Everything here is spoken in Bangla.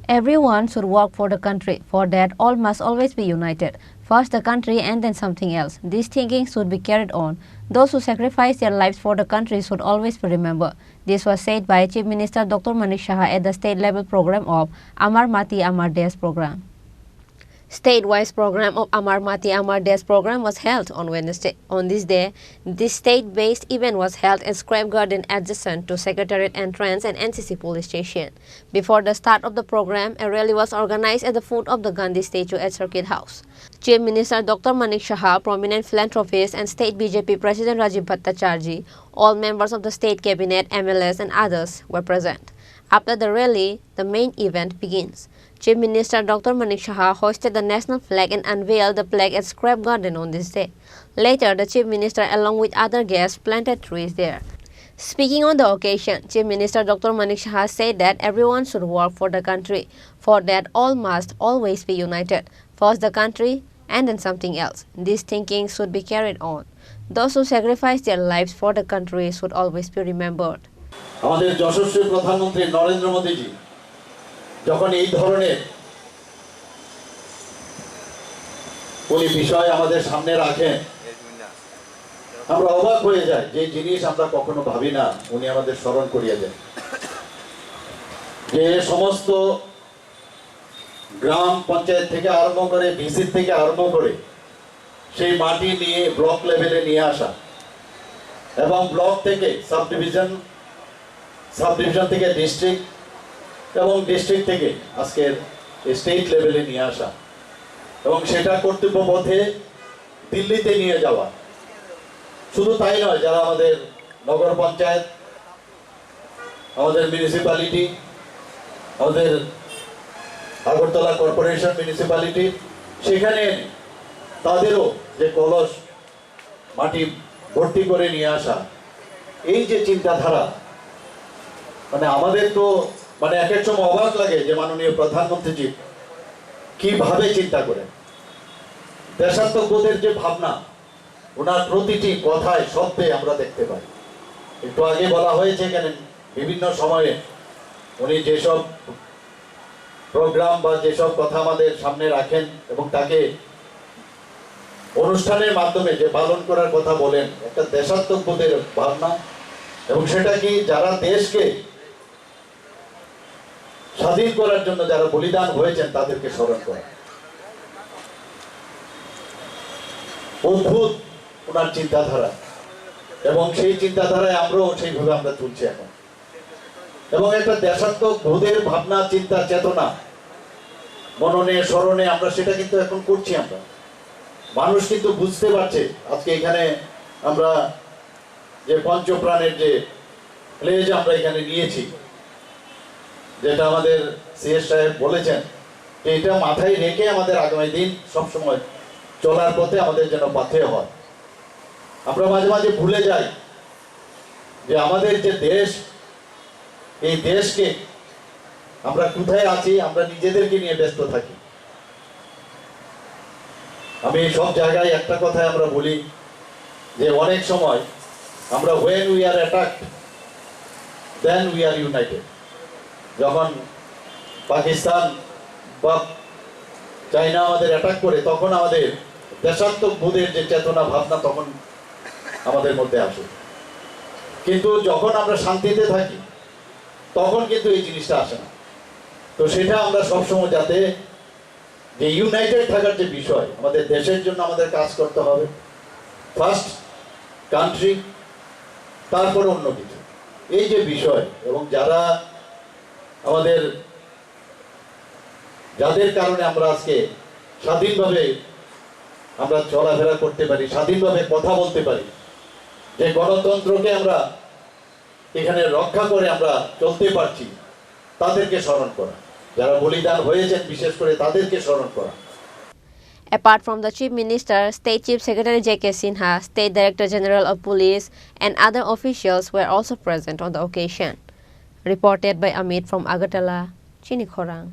Everyone should work for the country. For that, all must always be united. First the country and then something else. This thinking should be carried on. Those who sacrifice their lives for the country should always be remembered. This was said by Chief Minister Dr. Manik Saha at the state-level program of Amar Mati Amar Desh program. State-wise program of Amar Mati Amar Desh program was held on Wednesday. On this day, this state-based event was held at Scrap Garden adjacent to Secretariat entrance and NCC police station. Before the start of the program, a rally was organized at the foot of the Gandhi statue at Circuit House. Chief Minister Dr. Manik Saha, prominent philanthropist and State BJP President Rajiv Bhattacharjee, all members of the state cabinet, MLAs and others were present. After the rally, the main event begins. Chief Minister Dr. Manik Saha hoisted the national flag and unveiled the flag at Scrap Garden on this day. Later, the Chief Minister along with other guests planted trees there. Speaking on the occasion, Chief Minister Dr. Manik Saha said that everyone should work for the country. For that, all must always be united. First the country and then something else. This thinking should be carried on. Those who sacrifice their lives for the country should always be remembered. আমাদের যশস্বী প্রধানমন্ত্রী নরেন্দ্র মোদীজি যখন এই ধরনের কোন বিষয় আমাদের সামনে রাখেন আমরা অবাক হয়ে যাই যে জিনিস আমরা কখনো ভাবি না উনি আমাদের স্মরণ করিয়ে দেন যে সমস্ত গ্রাম পঞ্চায়েত থেকে আরম্ভ করে ভিসি থেকে আরম্ভ করে সেই মাটি নিয়ে ব্লক লেভেলে নিয়ে আসা এবং ব্লক থেকে সাব ডিভিশন থেকে ডিস্ট্রিক্ট এবং ডিস্ট্রিক্ট থেকে আজকের স্টেট লেভেলে নিয়ে আসা এবং সেটা কর্তব্য পথে দিল্লিতে নিয়ে যাওয়া শুধু তাই নয় যারা আমাদের নগর পঞ্চায়েত আমাদের মিউনিসিপ্যালিটি আমাদের আগরতলা কর্পোরেশন মিউনিসিপ্যালিটি সেখানে তাদেরও যে কলস মাটি ভর্তি করে নিয়ে আসা এই যে চিন্তাধারা মানে আমাদের তো মানে এক এক সময় অবাক লাগে যে মাননীয় প্রধানমন্ত্রীজি কিভাবে চিন্তা করেন দেশাত্মবোধের যে ভাবনা ওনার প্রতিটি কথায় শব্দে আমরা দেখতে পাই একটু আগে বলা হয়েছে এখানে বিভিন্ন সময়ে উনি যেসব প্রোগ্রাম বা যেসব কথা আমাদের সামনে রাখেন এবং তাকে অনুষ্ঠানের মাধ্যমে যে পালন করার কথা বলেন একটা দেশাত্মবোধের ভাবনা এবং সেটা কি যারা দেশকে স্বাধীন করার জন্য যারা বলিদান হয়েছেন তাদেরকে স্মরণ করা অদ্ভুত ওনার চিন্তাধারা এবং সেই চিন্তাধারায় আমরাও সেইভাবে আমরা চলছি এখন এবং একটা দেশাত্মবোধের ভাবনা চিন্তা চেতনা মননে স্মরণে আমরা সেটা কিন্তু এখন করছি আমরা মানুষ কিন্তু বুঝতে পারছে আজকে এখানে আমরা যে পঞ্চপ্রাণের যে প্লেজ আমরা এখানে নিয়েছি যেটা আমাদের সিএস সাহেব বলেছেন যে এটা মাথায় রেখে আমাদের আগামী দিন সবসময় চলার পথে আমাদের যেন পাথেয় হয় আমরা মাঝে মাঝে ভুলে যাই যে আমাদের যে দেশ এই দেশকে আমরা কোথায় আছি আমরা নিজেদেরকে নিয়ে ব্যস্ত থাকি আমি সব জায়গায় একটা কথাই আমরা বলি যে অনেক সময় আমরা when we are attacked then we are united যখন পাকিস্তান বা চায়না আমাদের অ্যাটাক করে তখন আমাদের দেশাত্মবোধের যে চেতনা ভাবনা তখন আমাদের মধ্যে আসে কিন্তু যখন আমরা শান্তিতে থাকি তখন কিন্তু এই জিনিসটা আসে না তো সেটা আমরা সবসময় যাতে যে ইউনাইটেড থাকার যে বিষয় আমাদের দেশের জন্য আমাদের কাজ করতে হবে ফার্স্ট কান্ট্রি তারপর অন্য কিছু এই যে বিষয় এবং যারা আমাদের যাদের কারণে আমরা আজকে স্বাধীনভাবে আমরা চলাফেরা করতে পারি স্বাধীনভাবে কথা বলতে পারি যে গণতন্ত্রকে আমরা এখানে রক্ষা করে আমরা চলতে পারছি তাদেরকে স্মরণ করা যারা বলিদান হয়েছেন বিশেষ করে তাদেরকে স্মরণ করা Apart from the Chief Minister, State Chief Secretary J.K. Sinha, State Director General of Police and other officials were also present on the occasion. Reported by Amit from Agartala, Chini Khorang.